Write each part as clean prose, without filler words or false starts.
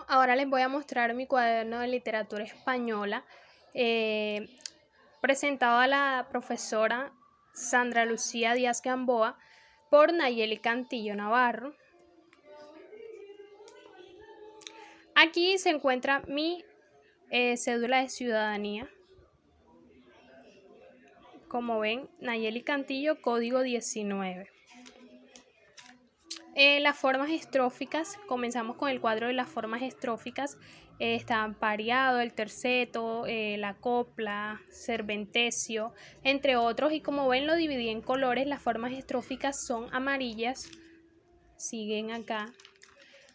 Ahora les voy a mostrar mi cuaderno de literatura española, eh, presentado a la profesora Sandra Lucía Díaz Gamboa por Nayeli Cantillo Navarro. Aquí se encuentra mi cédula de ciudadanía. Como ven, Nayeli Cantillo, código 19. Las formas estróficas, comenzamos con el cuadro de las formas estróficas. Están pareado, el terceto, la copla, serpentecio, entre otros. Y como ven, lo dividí en colores. Las formas estróficas son amarillas, siguen acá.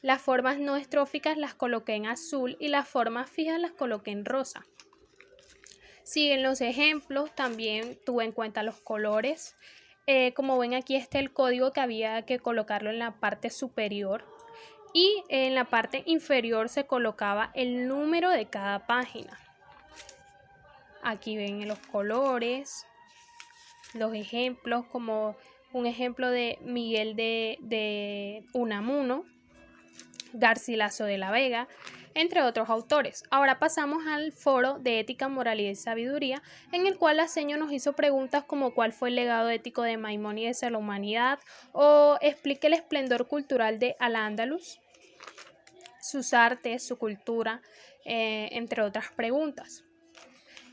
Las formas no estróficas las coloqué en azul y las formas fijas las coloqué en rosa. Siguen los ejemplos, también tuve en cuenta los colores. Como ven, aquí está el código que había que colocarlo en la parte superior y en la parte inferior se colocaba el número de cada página. Aquí ven los colores, los ejemplos, como un ejemplo de Miguel de Unamuno, Garcilaso de la Vega, entre otros autores. Ahora pasamos al foro de ética, moralidad y sabiduría, en el cual la seño nos hizo preguntas como cuál fue el legado ético de Maimónides a la humanidad, o explique el esplendor cultural de Al-Ándalus, sus artes, su cultura, entre otras preguntas.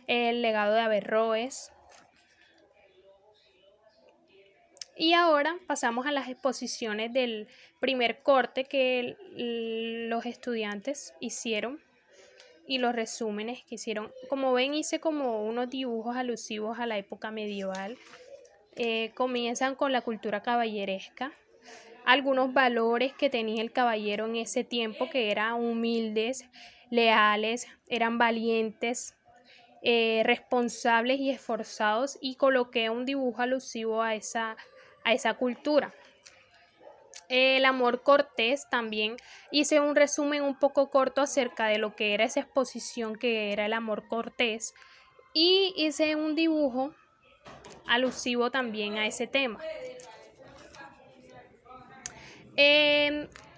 El legado de Averroes. Y ahora pasamos a las exposiciones del primer corte que los estudiantes hicieron y los resúmenes que hicieron. Como ven, hice como unos dibujos alusivos a la época medieval. Comienzan con la cultura caballeresca, algunos valores que tenía el caballero en ese tiempo, que eran humildes, leales, eran valientes, responsables y esforzados, y coloqué un dibujo alusivo a esa cultura. El amor cortés, también hice un resumen un poco corto acerca de lo que era esa exposición que era el amor cortés, y hice un dibujo alusivo también a ese tema.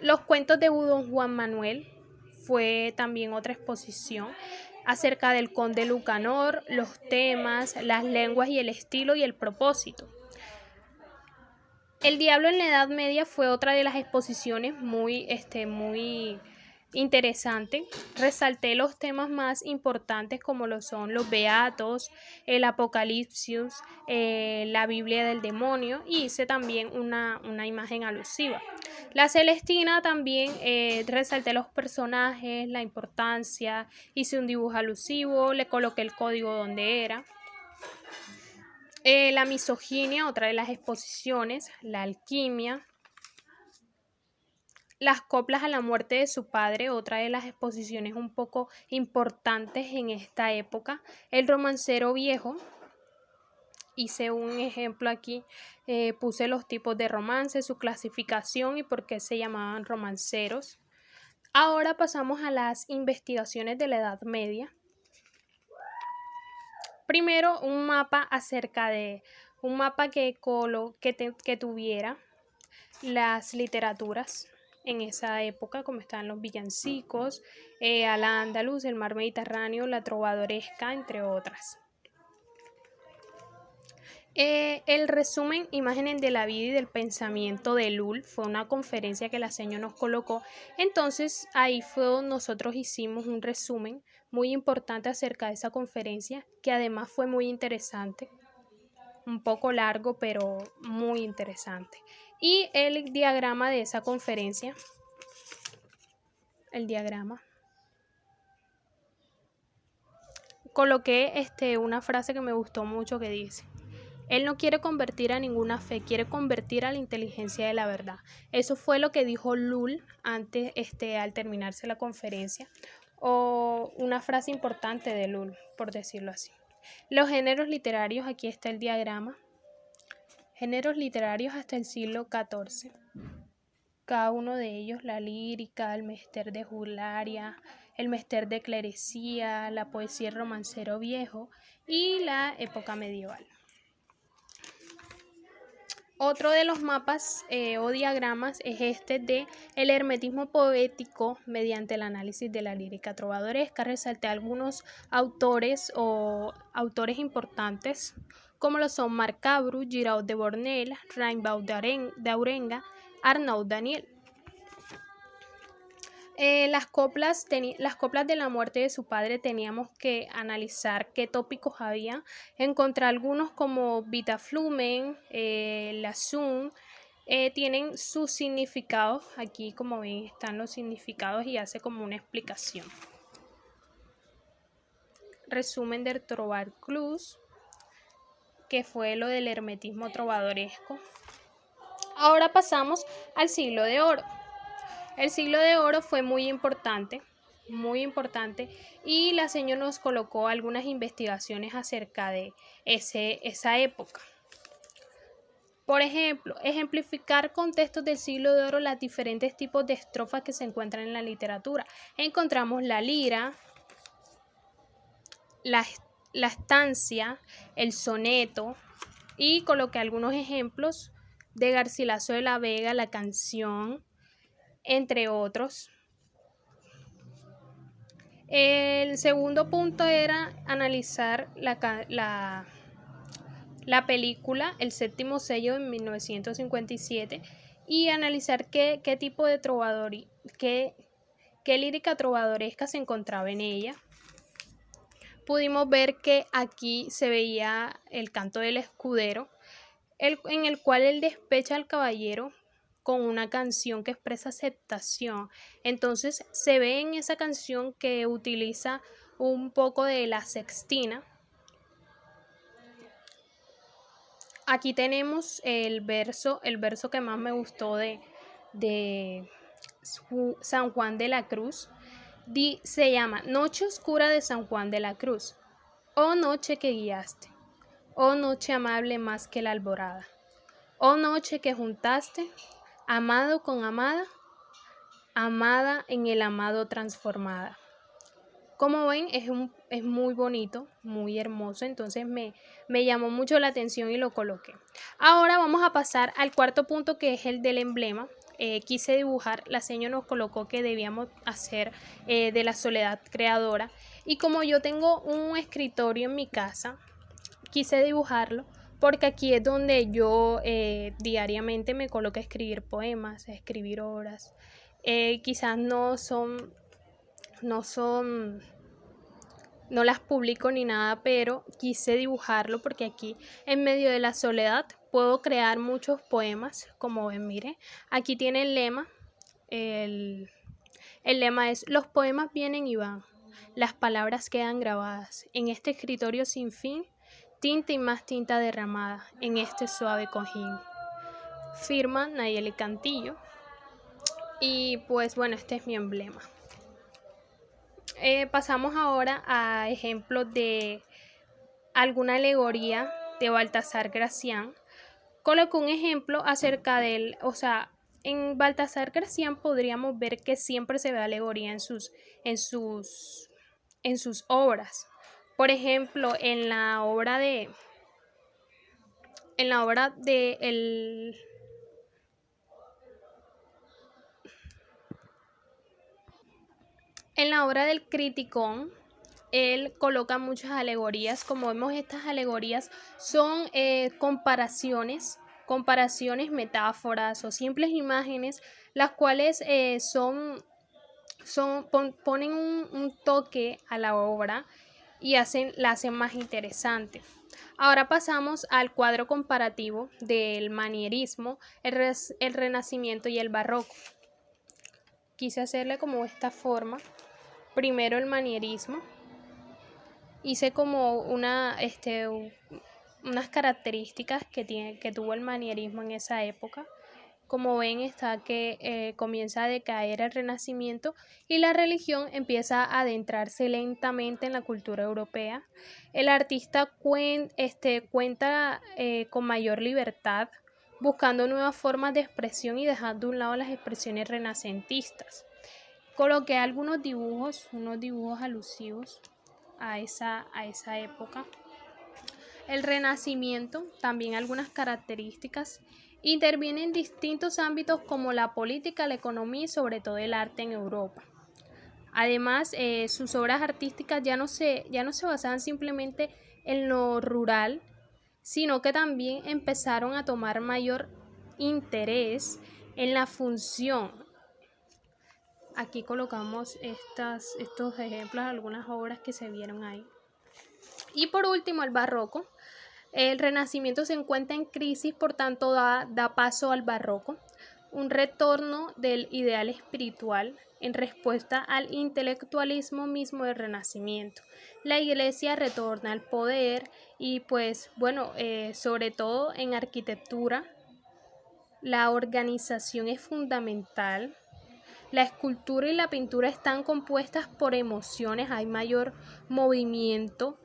Los cuentos de Don Juan Manuel fue también otra exposición acerca del conde Lucanor, los temas, las lenguas y el estilo y el propósito. El diablo en la Edad Media fue otra de las exposiciones muy interesante. Resalté los temas más importantes como lo son los beatos, el apocalipsis, la Biblia del demonio, y hice también una imagen alusiva. La Celestina también resalté los personajes, la importancia, hice un dibujo alusivo, le coloqué el código donde era. La misoginia, otra de las exposiciones, la alquimia, las coplas a la muerte de su padre, otra de las exposiciones un poco importantes en esta época, el romancero viejo, hice un ejemplo aquí, puse los tipos de romance, su clasificación y por qué se llamaban romanceros. Ahora pasamos a las investigaciones de la Edad Media. Primero, un mapa que tuviera las literaturas en esa época, como están los villancicos, Al-Ándalus, el mar Mediterráneo, la trovadoresca, entre otras. El resumen Imágenes de la vida y del pensamiento de Lull fue una conferencia que la señora nos colocó. Entonces ahí fue donde nosotros hicimos un resumen muy importante acerca de esa conferencia, que además fue muy interesante, un poco largo pero muy interesante. Y el diagrama de esa conferencia, el diagrama, coloqué una frase que me gustó mucho que dice: él no quiere convertir a ninguna fe, quiere convertir a la inteligencia de la verdad. Eso fue lo que dijo Lull antes, al terminarse la conferencia, o una frase importante de Lull, por decirlo así. Los géneros literarios, aquí está el diagrama. Géneros literarios hasta el siglo XIV. Cada uno de ellos: la lírica, el mester de juglaria, el mester de clerecía, la poesía, el romancero viejo y la época medieval. Otro de los mapas o diagramas es este de el hermetismo poético mediante el análisis de la lírica trovadoresca. Resalté algunos autores o autores importantes como lo son Marc Cabru, Giraud de Bornel, Rimbaud de Aurenga, Arnaud Daniel. Las coplas de la muerte de su padre teníamos que analizar qué tópicos había, encontrar algunos como Vitaflumen, Lazun, tienen sus significados, aquí como ven están los significados y hace como una explicación. Resumen del Trobar Clus, que fue lo del hermetismo trovadoresco. Ahora pasamos al siglo de oro. El siglo de oro fue muy importante, y la señora nos colocó algunas investigaciones acerca de esa época. Por ejemplo, ejemplificar contextos del siglo de oro, los diferentes tipos de estrofas que se encuentran en la literatura. Encontramos la lira, la estancia, el soneto, y coloqué algunos ejemplos de Garcilaso de la Vega, la canción, entre otros. El segundo punto era analizar la película El Séptimo Sello en 1957 y analizar qué tipo de qué lírica trovadoresca se encontraba en ella. Pudimos ver que aquí se veía el canto del escudero, en el cual él despecha al caballero con una canción que expresa aceptación. Entonces se ve en esa canción que utiliza un poco de la sextina. Aquí tenemos el verso que más me gustó de San Juan de la Cruz. Se llama Noche Oscura de San Juan de la Cruz. Oh noche que guiaste, oh noche amable más que la alborada, oh noche que juntaste amado con amada, amada en el amado transformada. Como ven, es muy bonito, muy hermoso, entonces me llamó mucho la atención y lo coloqué. Ahora vamos a pasar al cuarto punto, que es el del emblema. Quise dibujar, la señora nos colocó que debíamos hacer de la soledad creadora, y como yo tengo un escritorio en mi casa, quise dibujarlo porque aquí es donde yo diariamente me coloco a escribir poemas, a escribir obras. Quizás no las publico ni nada, pero quise dibujarlo porque aquí en medio de la soledad puedo crear muchos poemas. Como ven, mire, aquí tiene el lema. El lema es: los poemas vienen y van, las palabras quedan grabadas en este escritorio sin fin, tinta y más tinta derramada en este suave cojín. Firma Nayeli Cantillo. Y pues bueno, este es mi emblema. Pasamos ahora a ejemplos de alguna alegoría de Baltasar Gracián. Coloco un ejemplo acerca de él, en Baltasar Gracián podríamos ver que siempre se ve alegoría en sus obras. Por ejemplo, en la obra del Criticón, él coloca muchas alegorías. Como vemos, estas alegorías son comparaciones, metáforas o simples imágenes, las cuales ponen un toque a la obra y la hacen más interesante. Ahora pasamos al cuadro comparativo del manierismo, el renacimiento y el barroco. Quise hacerle como esta forma. Primero el manierismo. Hice como unas características que tuvo el manierismo en esa época. Como ven, está que comienza a decaer el Renacimiento y la religión empieza a adentrarse lentamente en la cultura europea. El artista cuenta con mayor libertad, buscando nuevas formas de expresión y dejando de un lado las expresiones renacentistas. Coloqué algunos dibujos, alusivos a esa época. El Renacimiento, también algunas características. Interviene en distintos ámbitos como la política, la economía y sobre todo el arte en Europa. Además, sus obras artísticas ya no se basaban simplemente en lo rural, sino que también empezaron a tomar mayor interés en la función. Aquí colocamos estos ejemplos, algunas obras que se vieron ahí. Y por último, el barroco. El Renacimiento se encuentra en crisis, por tanto da paso al barroco, un retorno del ideal espiritual en respuesta al intelectualismo mismo del Renacimiento. La Iglesia retorna al poder y pues bueno, sobre todo en arquitectura, la organización es fundamental. La escultura y la pintura están compuestas por emociones, hay mayor movimiento,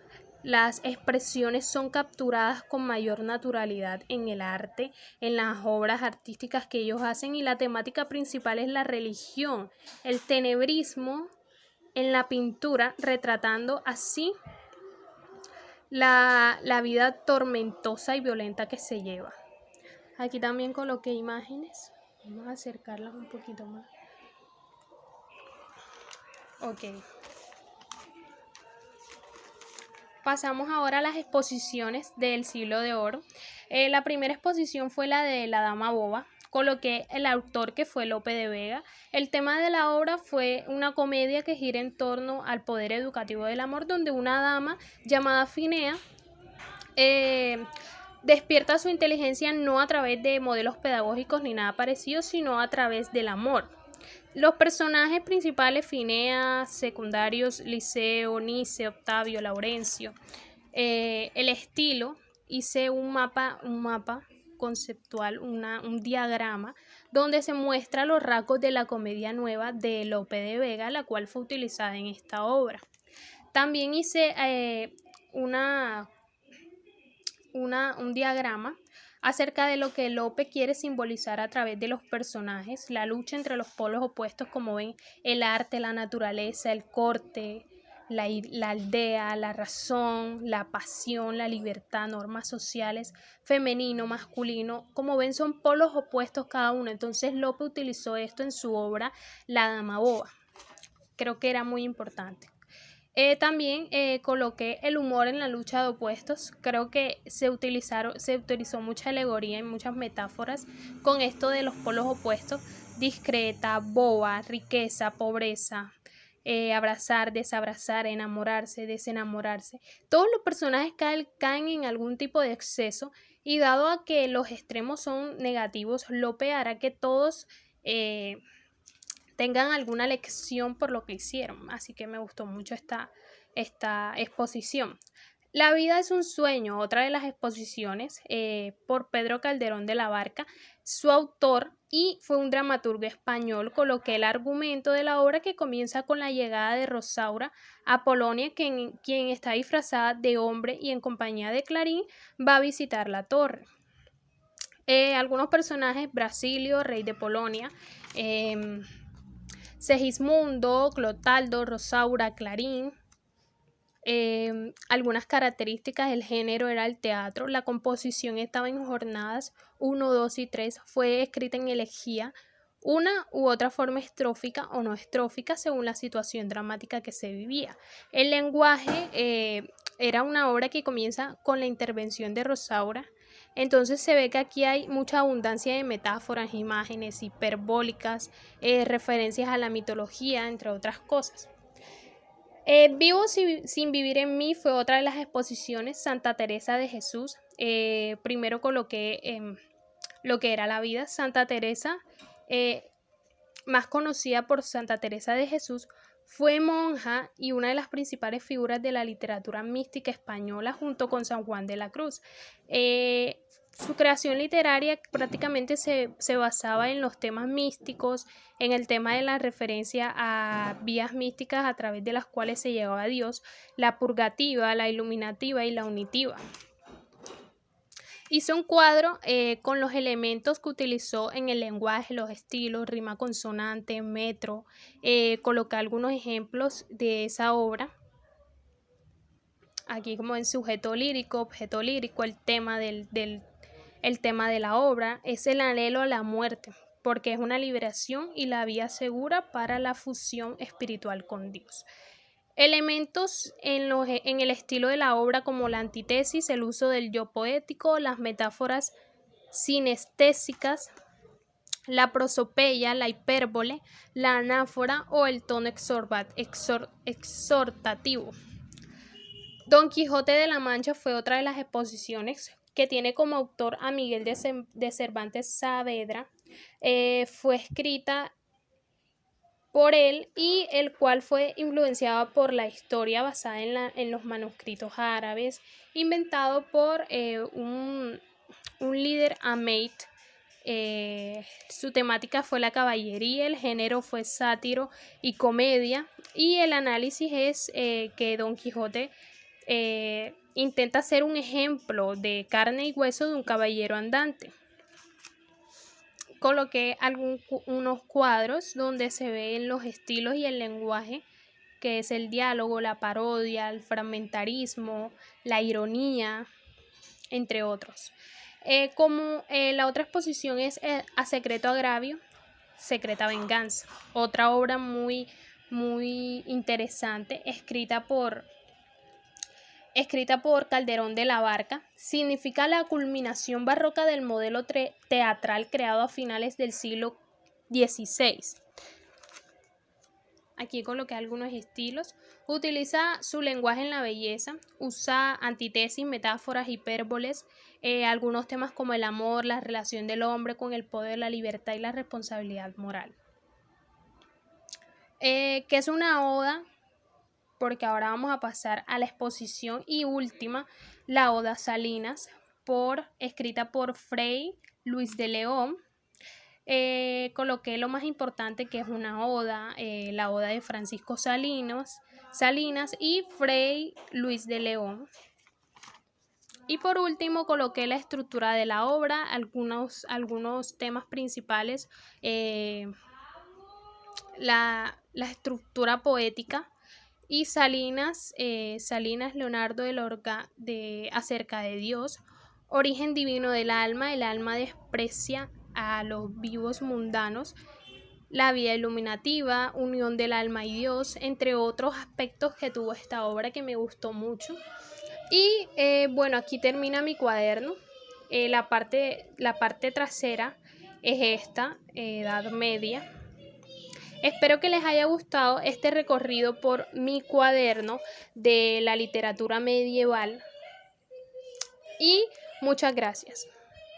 las expresiones son capturadas con mayor naturalidad en el arte, en las obras artísticas que ellos hacen, y la temática principal es la religión, el tenebrismo en la pintura, retratando así la vida tormentosa y violenta que se lleva. Aquí también coloqué imágenes, vamos a acercarlas un poquito más. Ok. Pasamos ahora a las exposiciones del Siglo de Oro. La primera exposición fue la de La Dama Boba. Coloqué el autor, que fue Lope de Vega. El tema de la obra fue una comedia que gira en torno al poder educativo del amor, donde una dama llamada Finea despierta su inteligencia no a través de modelos pedagógicos ni nada parecido, sino a través del amor. Los personajes principales, Finea, secundarios, Liceo, Nice, Octavio, Laurencio. El estilo, hice un mapa conceptual, un diagrama, donde se muestra los rasgos de la comedia nueva de Lope de Vega, la cual fue utilizada en esta obra. También hice un diagrama acerca de lo que Lope quiere simbolizar a través de los personajes, la lucha entre los polos opuestos, como ven, el arte, la naturaleza, el corte, la aldea, la razón, la pasión, la libertad, normas sociales, femenino, masculino. Como ven, son polos opuestos cada uno. Entonces Lope utilizó esto en su obra La Dama Boba. Creo que era muy importante. También coloqué el humor en la lucha de opuestos. Creo que se utilizó mucha alegoría y muchas metáforas con esto de los polos opuestos: discreta, boba, riqueza, pobreza, abrazar, desabrazar, enamorarse, desenamorarse. Todos los personajes caen en algún tipo de exceso, y dado a que los extremos son negativos, Lope hará que todos tengan alguna lección por lo que hicieron. Así que me gustó mucho esta exposición. La vida es un sueño, otra de las exposiciones, por Pedro Calderón de la Barca, su autor, y fue un dramaturgo español. Coloqué el argumento de la obra, que comienza con la llegada de Rosaura a Polonia, quien está disfrazada de hombre y en compañía de Clarín va a visitar la torre. Algunos personajes: Brasilio, rey de Polonia, Segismundo, Clotaldo, Rosaura, Clarín. Algunas características: el género era el teatro, la composición estaba en jornadas 1, 2 y 3, fue escrita en elegía, una u otra forma estrófica o no estrófica según la situación dramática que se vivía. El lenguaje, era una obra que comienza con la intervención de Rosaura. Entonces se ve que aquí hay mucha abundancia de metáforas, imágenes hiperbólicas, referencias a la mitología, entre otras cosas. Vivo sin vivir en mí fue otra de las exposiciones. Santa Teresa de Jesús. Primero coloqué lo que era la vida. Santa Teresa, más conocida por Santa Teresa de Jesús, fue monja y una de las principales figuras de la literatura mística española, junto con San Juan de la Cruz. Su creación literaria prácticamente se basaba en los temas místicos, en el tema de la referencia a vías místicas a través de las cuales se llegaba a Dios: la purgativa, la iluminativa y la unitiva. Hizo un cuadro con los elementos que utilizó en el lenguaje, los estilos, rima consonante, metro. Coloqué algunos ejemplos de esa obra. Aquí, como en sujeto lírico, objeto lírico, el tema del El tema de la obra es el anhelo a la muerte, porque es una liberación y la vía segura para la fusión espiritual con Dios. Elementos en el estilo de la obra como la antítesis, el uso del yo poético, las metáforas sinestésicas, la prosopeya, la hipérbole, la anáfora o el tono exhortativo. Don Quijote de la Mancha fue otra de las exposiciones que tiene como autor a Miguel de Cervantes Saavedra. Fue escrita por él y el cual fue influenciado por la historia basada en los manuscritos árabes, inventado por un líder Ameid. Su temática fue la caballería, el género fue sátiro y comedia, y el análisis es que Don Quijote intenta ser un ejemplo de carne y hueso de un caballero andante. Coloqué unos cuadros donde se ven los estilos y el lenguaje, que es el diálogo, la parodia, el fragmentarismo, la ironía, entre otros. Como la otra exposición es A Secreto Agravio, Secreta Venganza, otra obra muy interesante, escrita por Calderón de la Barca. Significa la culminación barroca del modelo teatral creado a finales del siglo XVI. Aquí coloqué algunos estilos. Utiliza su lenguaje en la belleza, usa antítesis, metáforas, hipérboles, algunos temas como el amor, la relación del hombre con el poder, la libertad y la responsabilidad moral. Que es una oda, porque ahora vamos a pasar a la exposición y última, la Oda Salinas, escrita por Fray Luis de León. Coloqué lo más importante, que es una oda, la oda de Francisco Salinas y Fray Luis de León. Y por último coloqué la estructura de la obra, algunos temas principales, la estructura poética, y Salinas Leonardo acerca de Dios, origen divino del alma, el alma desprecia a los vivos mundanos, la vida iluminativa, unión del alma y Dios, entre otros aspectos que tuvo esta obra que me gustó mucho. Y bueno, aquí termina mi cuaderno. La parte trasera es esta, Edad Media. Espero que les haya gustado este recorrido por mi cuaderno de la literatura medieval y muchas gracias.